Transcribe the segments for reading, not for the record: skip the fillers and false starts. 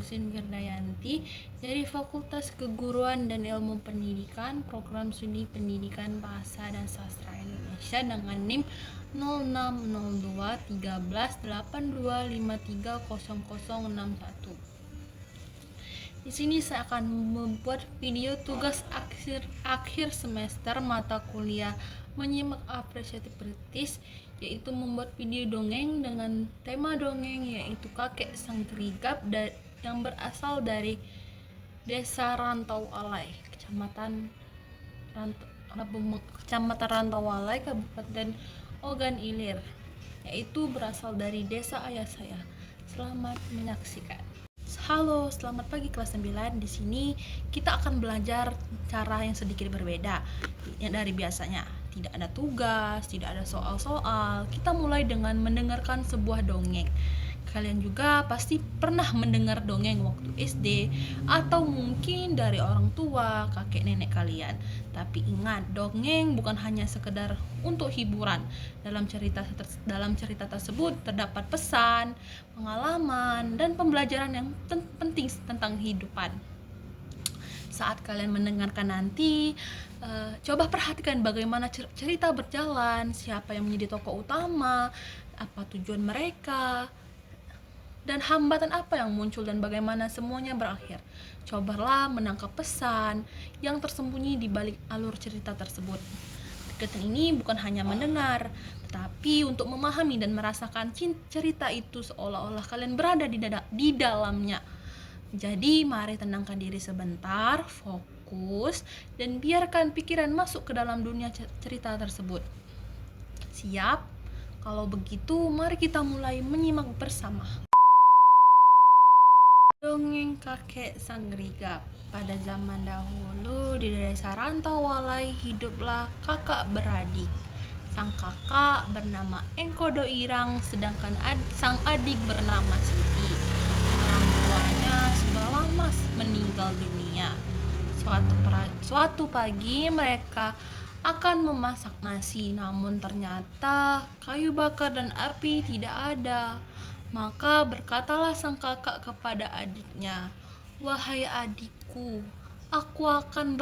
Rosin Wirdayanti dari Fakultas Keguruan dan Ilmu Pendidikan, Program Studi Pendidikan Bahasa dan Sastra Indonesia dengan NIM 06021382530061. Di sini saya akan membuat video tugas akhir semester mata kuliah menyimak apresiatif kritis, yaitu membuat video dongeng dengan tema dongeng yaitu Kakek Sang Gerigap yang berasal dari Desa Rantau Alai, Kecamatan Rantau Alai, Kabupaten Ogan Ilir, yaitu berasal dari desa ayah saya. Selamat menyaksikan. Halo, selamat pagi kelas 9. Di sini kita akan belajar cara yang sedikit berbeda dari biasanya. Tidak ada tugas, tidak ada soal-soal. Kita mulai dengan mendengarkan sebuah dongeng. Kalian juga pasti pernah mendengar dongeng waktu SD atau mungkin dari orang tua, kakek nenek kalian. Tapi ingat, dongeng bukan hanya sekedar untuk hiburan. Dalam cerita tersebut terdapat pesan, pengalaman, dan pembelajaran yang penting tentang kehidupan. Saat kalian mendengarkan nanti, coba perhatikan bagaimana cerita berjalan, siapa yang menjadi tokoh utama, apa tujuan mereka, dan hambatan apa yang muncul dan bagaimana semuanya berakhir. Cobalah menangkap pesan yang tersembunyi di balik alur cerita tersebut. Kegiatan ini bukan hanya mendengar, tetapi untuk memahami dan merasakan cerita itu seolah-olah kalian berada di dalamnya. Jadi mari tenangkan diri sebentar, fokus, dan biarkan pikiran masuk ke dalam dunia cerita tersebut. Siap? Kalau begitu, mari kita mulai menyimak bersama. Dongeng Kakek Sang Gerigap. Pada zaman dahulu di desa Rantau Alai hiduplah kakak beradik. Sang kakak bernama Engkodo Irang, sedangkan sang adik bernama Siti. Orang tuanya sudah lama meninggal dunia. Suatu pagi mereka akan memasak nasi, namun ternyata kayu bakar dan api tidak ada. Maka berkatalah sang kakak kepada adiknya, "Wahai adikku, aku akan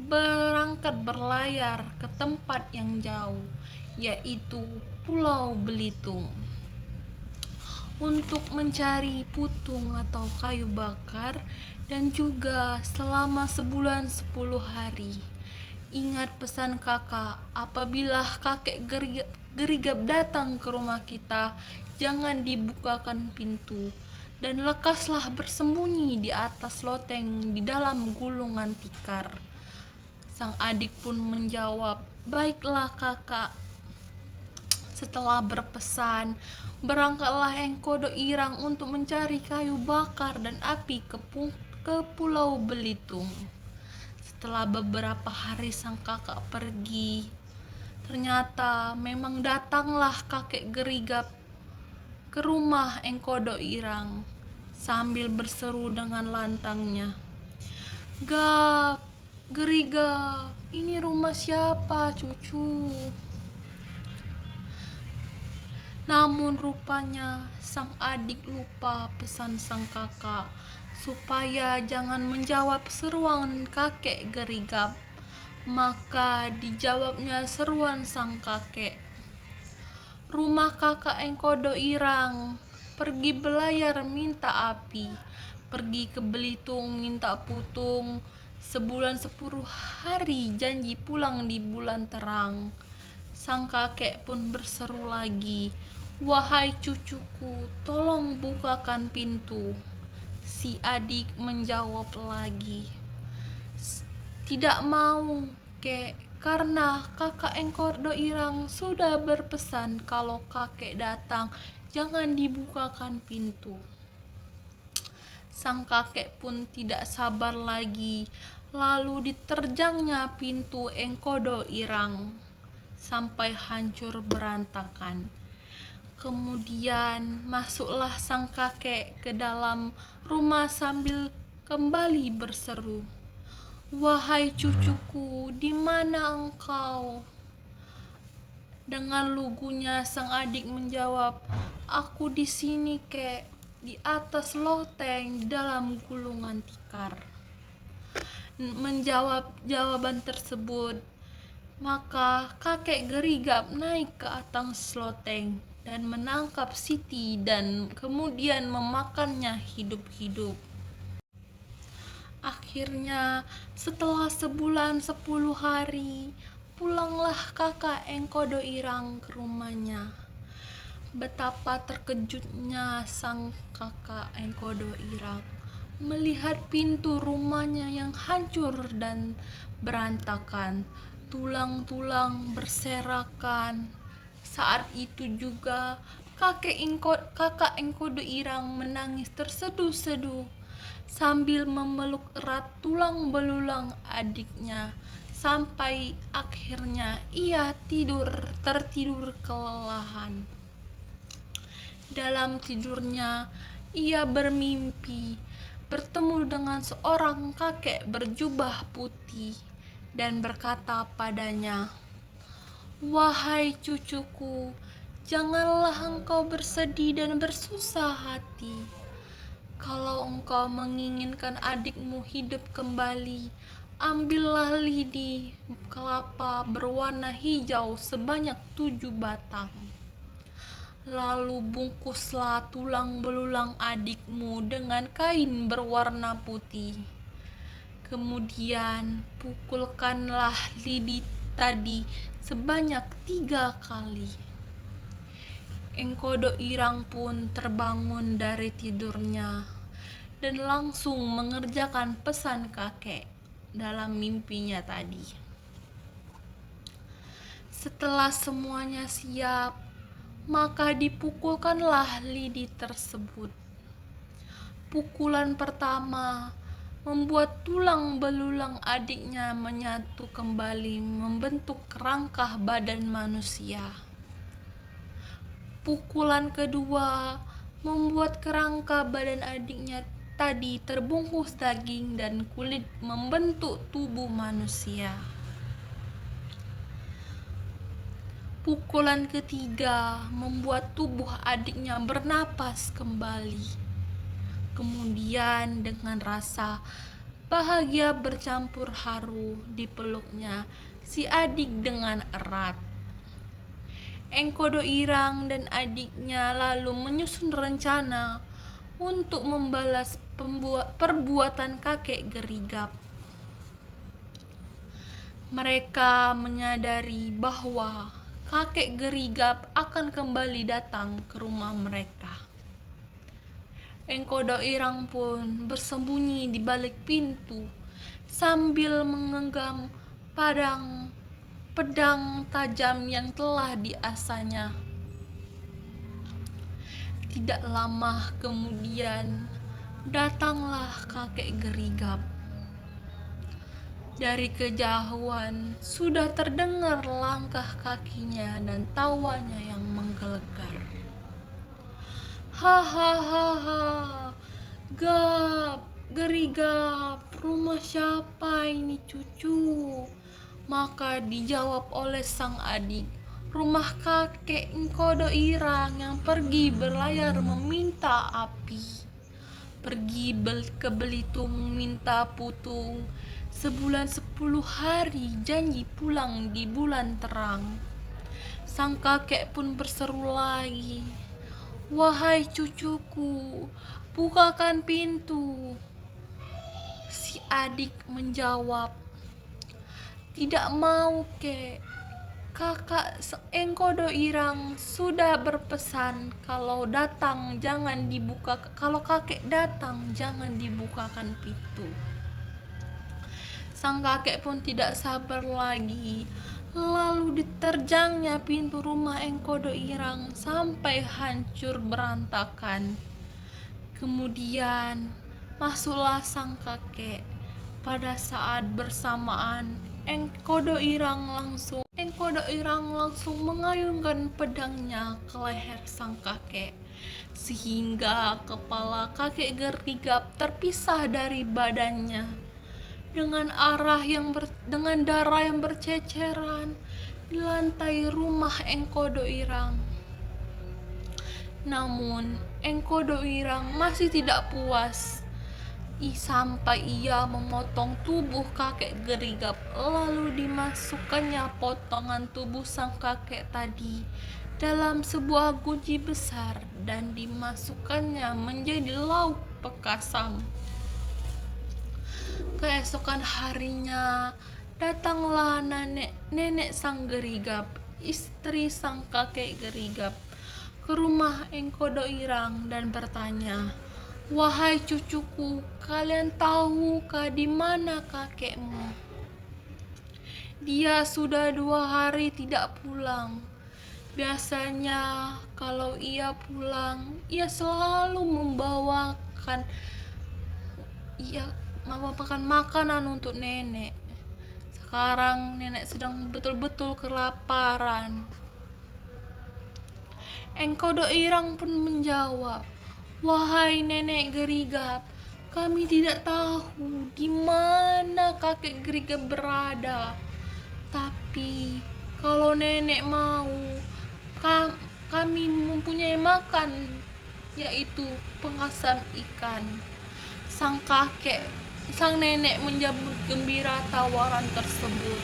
berangkat berlayar ke tempat yang jauh, yaitu Pulau Belitung, untuk mencari putung atau kayu bakar, dan juga selama sebulan 10 hari. Ingat pesan kakak, apabila kakek gerigap datang ke rumah kita, jangan dibukakan pintu, dan lekaslah bersembunyi di atas loteng di dalam gulungan tikar." Sang adik pun menjawab, "Baiklah kakak." Setelah berpesan, berangkatlah Engkodo Irang untuk mencari kayu bakar dan api ke Pulau Belitung. Setelah beberapa hari sang kakak pergi, ternyata memang datanglah kakek gerigap ke rumah Engkodo Irang sambil berseru dengan lantangnya, "Gap, Gerigap, ini rumah siapa, cucu?" Namun rupanya sang adik lupa pesan sang kakak supaya jangan menjawab seruan kakek gerigap. Maka dijawabnya seruan sang kakek, "Rumah kakak Engkodo Irang, pergi belayar minta api, pergi ke Belitung minta putung, sebulan 10 hari janji pulang di bulan terang." Sang kakek pun berseru lagi, "Wahai cucuku, tolong bukakan pintu." Si adik menjawab lagi, "Tidak mau, kek, karena kakak Engkodo Irang sudah berpesan kalau kakek datang jangan dibukakan pintu." Sang kakek pun tidak sabar lagi, lalu diterjangnya pintu Engkodo Irang sampai hancur berantakan. Kemudian masuklah sang kakek ke dalam rumah sambil kembali berseru, "Wahai cucuku, di mana engkau?" Dengan lugunya sang adik menjawab, "Aku di sini, kek." di atas loteng dalam gulungan tikar. Menjawab jawaban tersebut, maka kakek Gerigap naik ke atas loteng dan menangkap Siti dan kemudian memakannya hidup-hidup. Akhirnya, setelah sebulan 10 hari, pulanglah kakak Engkodo Irang ke rumahnya. Betapa terkejutnya sang kakak Engkodo Irang melihat pintu rumahnya yang hancur dan berantakan, tulang-tulang berserakan. Saat itu juga kakak Engkodo Irang menangis terseduh-seduh sambil memeluk erat tulang belulang adiknya sampai akhirnya ia tertidur kelelahan. Dalam tidurnya ia bermimpi bertemu dengan seorang kakek berjubah putih dan berkata padanya, "Wahai cucuku, janganlah engkau bersedih dan bersusah hati. Kalau engkau menginginkan adikmu hidup kembali, ambillah lidi kelapa berwarna hijau sebanyak 7 batang. Lalu bungkuslah tulang belulang adikmu dengan kain berwarna putih. Kemudian pukulkanlah lidi tadi sebanyak 3 kali." Engkodo Irang pun terbangun dari tidurnya dan langsung mengerjakan pesan kakek dalam mimpinya tadi. Setelah semuanya siap, maka dipukulkanlah lidi tersebut. Pukulan pertama membuat tulang belulang adiknya menyatu kembali membentuk kerangka badan manusia. Pukulan kedua membuat kerangka badan adiknya tadi terbungkus daging dan kulit membentuk tubuh manusia. Pukulan ketiga membuat tubuh adiknya bernapas kembali. Kemudian dengan rasa bahagia bercampur haru dipeluknya si adik dengan erat. Engkodo Irang dan adiknya lalu menyusun rencana untuk membalas perbuatan kakek Gerigap. Mereka menyadari bahwa kakek Gerigap akan kembali datang ke rumah mereka. Engkodo Irang pun bersembunyi di balik pintu sambil menggenggam pedang tajam yang telah diasahnya. Tidak lama kemudian datanglah kakek Gerigap. Dari kejauhan sudah terdengar langkah kakinya dan tawanya yang menggelegar. Hahaha, Gerigap, rumah siapa ini cucu? Maka dijawab oleh sang adik, rumah kakek Engkodo Irang yang pergi berlayar meminta api. Pergi ke Belitung minta putung, sebulan 10 hari janji pulang di bulan terang. Sang kakek pun berseru lagi, "Wahai cucuku, bukakan pintu." Si adik menjawab, "Tidak mau, kek. Kakak Engkodo Irang sudah berpesan kalau kakek datang jangan dibukakan pintu." Sang kakek pun tidak sabar lagi. Lalu diterjangnya pintu rumah Engkodo Irang sampai hancur berantakan. Kemudian masuklah sang kakek. Pada saat bersamaan Engkodo Irang langsung mengayunkan pedangnya ke leher sang kakek, sehingga kepala kakek Gerigap terpisah dari badannya dengan darah yang berceceran di lantai rumah Engkodo Irang. Namun Engkodo Irang masih tidak puas. Sampai ia memotong tubuh kakek Gerigap, lalu dimasukkannya potongan tubuh sang kakek tadi dalam sebuah guci besar dan dimasukkannya menjadi lauk pekasam. Keesokan harinya datanglah nenek sang Gerigap, istri sang kakek Gerigap, ke rumah Engkodo Irang dan bertanya, "Wahai cucuku, kalian tahukah di mana kakekmu? Dia sudah 2 hari tidak pulang. Biasanya kalau ia pulang, ia selalu membawakan makanan untuk nenek. Sekarang nenek sedang betul-betul kelaparan." Engkodo Irang pun menjawab, "Wahai nenek Gerigap, kami tidak tahu di mana kakek Gerigap berada. Tapi kalau nenek mau, kami mempunyai makan, yaitu pengasam ikan." Sang nenek menyambut gembira tawaran tersebut.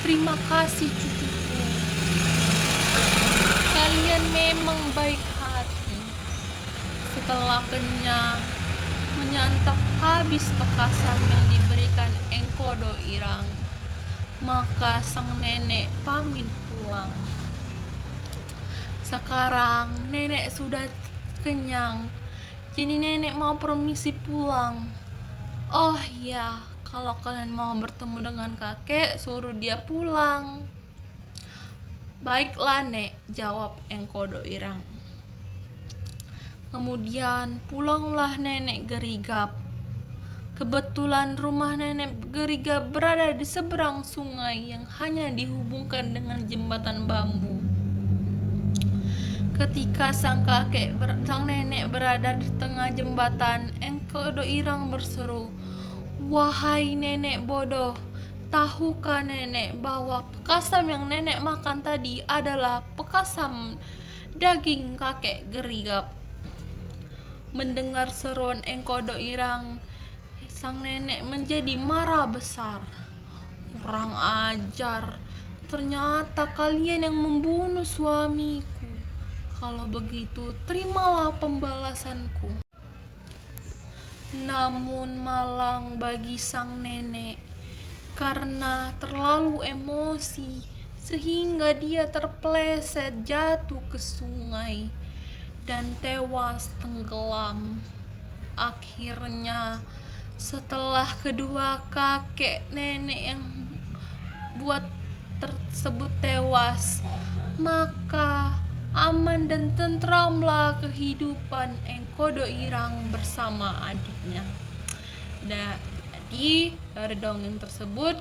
"Terima kasih cucuku. Kalian memang baik hati." Setelah kenyang menyantap habis pekasam yang diberikan Engkodo Irang, maka sang nenek pamit pulang. Sekarang nenek sudah kenyang, jadi nenek mau permisi pulang. "Oh ya, kalau kalian mau bertemu dengan kakek, suruh dia pulang." "Baiklah, Nek," jawab Engkodo Irang. Kemudian pulanglah nenek Gerigap. Kebetulan rumah nenek Gerigap berada di seberang sungai yang hanya dihubungkan dengan jembatan bambu. Ketika sang nenek berada di tengah jembatan, Engkodo Irang berseru, "Wahai nenek bodoh, tahukah nenek bahwa pekasam yang nenek makan tadi adalah pekasam daging kakek Gerigap?" Mendengar seruan Engkodo Irang, sang nenek menjadi marah besar. "Kurang ajar, ternyata kalian yang membunuh suamiku. Kalau begitu, terimalah pembalasanku." Namun malang bagi sang nenek, karena terlalu emosi sehingga dia terpeleset jatuh ke sungai dan tewas tenggelam. Akhirnya, setelah kedua kakek nenek yang buat tersebut tewas, maka aman dan tentramlah kehidupan Engkodo Irang bersama adiknya. Jadi dari dongeng tersebut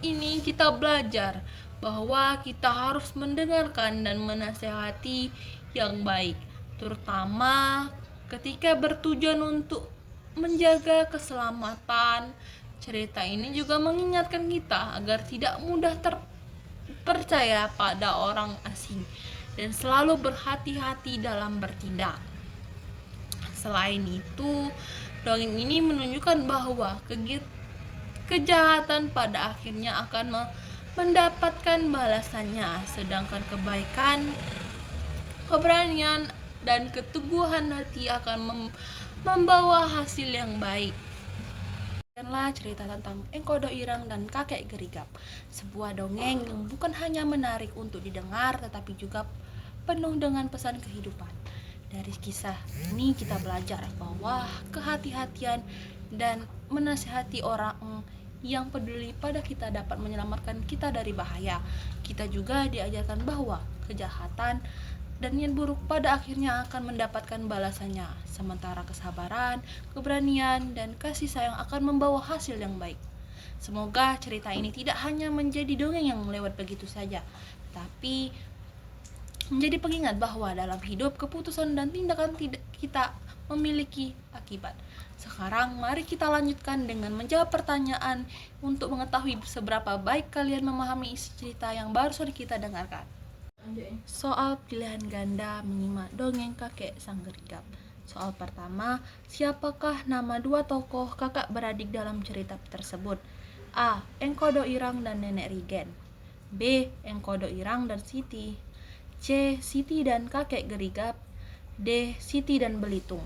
ini kita belajar bahwa kita harus mendengarkan dan menasehati yang baik, terutama ketika bertujuan untuk menjaga keselamatan. Cerita ini juga mengingatkan kita agar tidak mudah terpercaya pada orang asing dan selalu berhati-hati dalam bertindak. Selain itu, dongeng ini menunjukkan bahwa kejahatan pada akhirnya akan mendapatkan balasannya, sedangkan kebaikan, keberanian, dan keteguhan hati akan membawa hasil yang baik. Demikianlah cerita tentang Engkodo Irang dan kakek Gerigap, sebuah dongeng yang bukan hanya menarik untuk didengar, tetapi juga penuh dengan pesan kehidupan. Dari kisah ini kita belajar bahwa kehati-hatian dan menasihati orang yang peduli pada kita dapat menyelamatkan kita dari bahaya. Kita juga diajarkan bahwa kejahatan dan niat buruk pada akhirnya akan mendapatkan balasannya, sementara kesabaran, keberanian, dan kasih sayang akan membawa hasil yang baik. Semoga cerita ini tidak hanya menjadi dongeng yang lewat begitu saja, tapi menjadi pengingat bahwa dalam hidup keputusan dan tindakan kita memiliki akibat. Sekarang mari kita lanjutkan dengan menjawab pertanyaan untuk mengetahui seberapa baik kalian memahami isi cerita yang barusan kita dengarkan. Soal pilihan ganda menyimak dongeng kakek sang Gerigap. Soal pertama, siapakah nama dua tokoh kakak beradik dalam cerita tersebut? A. Engkodo Irang dan Nenek Rigen. B. Engkodo Irang dan Siti. C. Siti dan kakek Gerigap. D. Siti dan Belitung.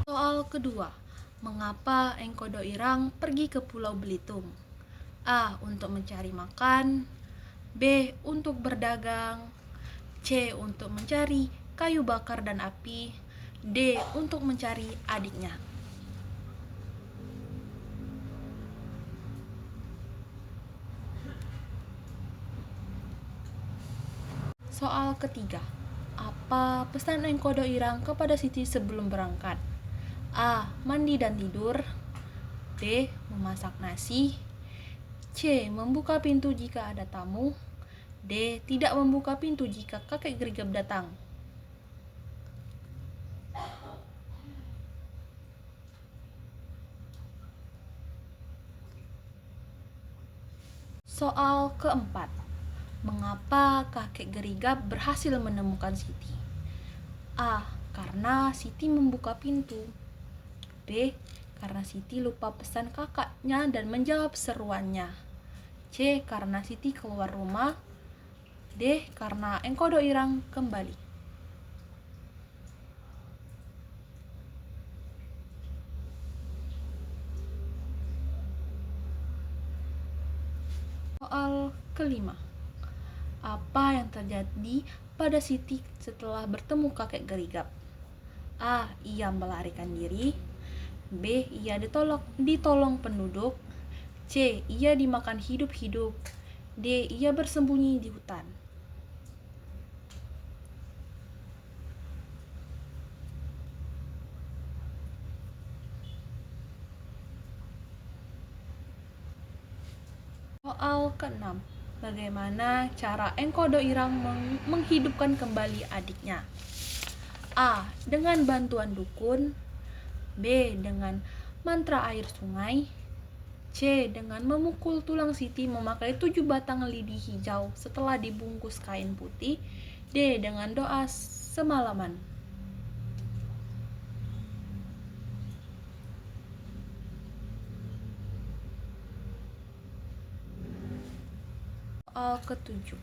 Soal kedua, mengapa Engkodo Irang pergi ke Pulau Belitung? A. Untuk mencari makan. B. Untuk berdagang. C. Untuk mencari kayu bakar dan api. D. Untuk mencari adiknya. Soal ketiga, apa pesan Engkodo Irang kepada Siti sebelum berangkat? A. Mandi dan tidur. B. Memasak nasi. C. Membuka pintu jika ada tamu. D. Tidak membuka pintu jika kakek Gerigap datang. Soal keempat, mengapa kakek Gerigap berhasil menemukan Siti? A. Karena Siti membuka pintu. B. Karena Siti lupa pesan kakaknya dan menjawab seruannya. C. Karena Siti keluar rumah. D. Karena Engkodo Irang kembali. Soal kelima, apa yang terjadi pada Siti setelah bertemu kakek Gerigap? A. Ia melarikan diri. B. Ia ditolong penduduk. C. Ia dimakan hidup-hidup. D. Ia bersembunyi di hutan. Soal ke-6, bagaimana cara Engkodo Irang menghidupkan kembali adiknya? A. Dengan bantuan dukun. B. Dengan mantra air sungai. C. Dengan memukul tulang Siti memakai 7 batang lidi hijau setelah dibungkus kain putih. D. Dengan doa semalaman. Soal ke-7,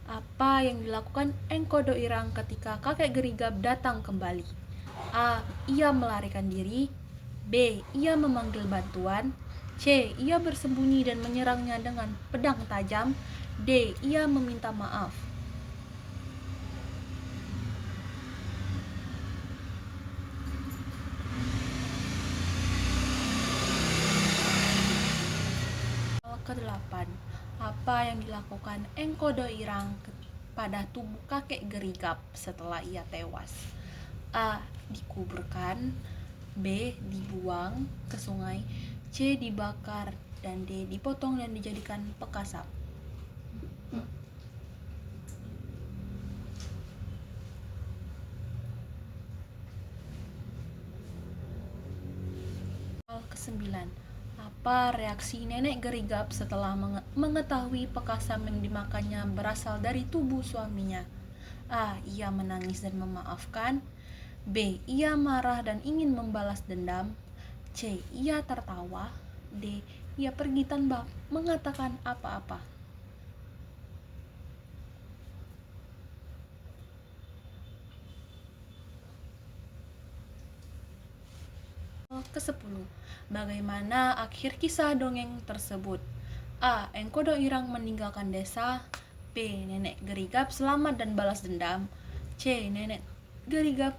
apa yang dilakukan Engkodo Irang ketika kakek Gerigap datang kembali? A. Ia melarikan diri. B. Ia memanggil bantuan. C. Ia bersembunyi dan menyerangnya dengan pedang tajam. D. Ia meminta maaf. Ke-8, apa yang dilakukan Engkodo Irang pada tubuh kakek Gerigap setelah ia tewas? A. Dikuburkan. B. Dibuang ke sungai. C. Dibakar. Dan D. Dipotong dan dijadikan pekasap. Ke-9, apa reaksi Nenek Gerigap setelah mengetahui pekasam yang dimakannya berasal dari tubuh suaminya? A. Ia menangis dan memaafkan. B. Ia marah dan ingin membalas dendam. C. Ia tertawa. D. Ia pergi tanpa mengatakan apa-apa. Ke-10, bagaimana akhir kisah dongeng tersebut? A. Engkodo Irang meninggalkan desa. B. Nenek Gerigap selamat dan balas dendam. C. Nenek Gerigap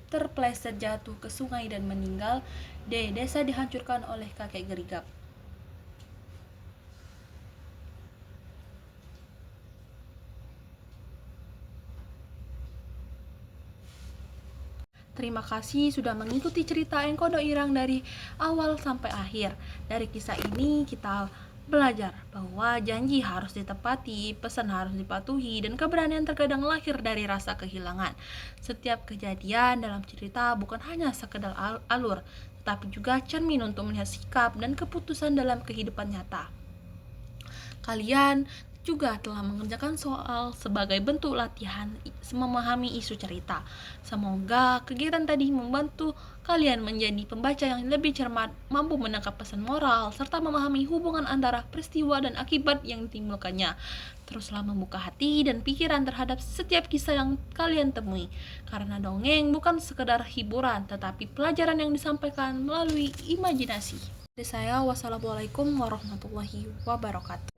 terpleset jatuh ke sungai dan meninggal. D. Desa dihancurkan oleh kakek Gerigap. Terima kasih sudah mengikuti cerita Engkodo Irang dari awal sampai akhir. Dari kisah ini kita belajar bahwa janji harus ditepati, pesan harus dipatuhi, dan keberanian terkadang lahir dari rasa kehilangan. Setiap kejadian dalam cerita bukan hanya sekedar alur, tetapi juga cermin untuk melihat sikap dan keputusan dalam kehidupan nyata. Kalian juga telah mengerjakan soal sebagai bentuk latihan memahami isu cerita. Semoga kegiatan tadi membantu kalian menjadi pembaca yang lebih cermat, mampu menangkap pesan moral, serta memahami hubungan antara peristiwa dan akibat yang ditimbulkannya. Teruslah membuka hati dan pikiran terhadap setiap kisah yang kalian temui, karena dongeng bukan sekedar hiburan, tetapi pelajaran yang disampaikan melalui imajinasi. Dari saya, wassalamualaikum warahmatullahi wabarakatuh.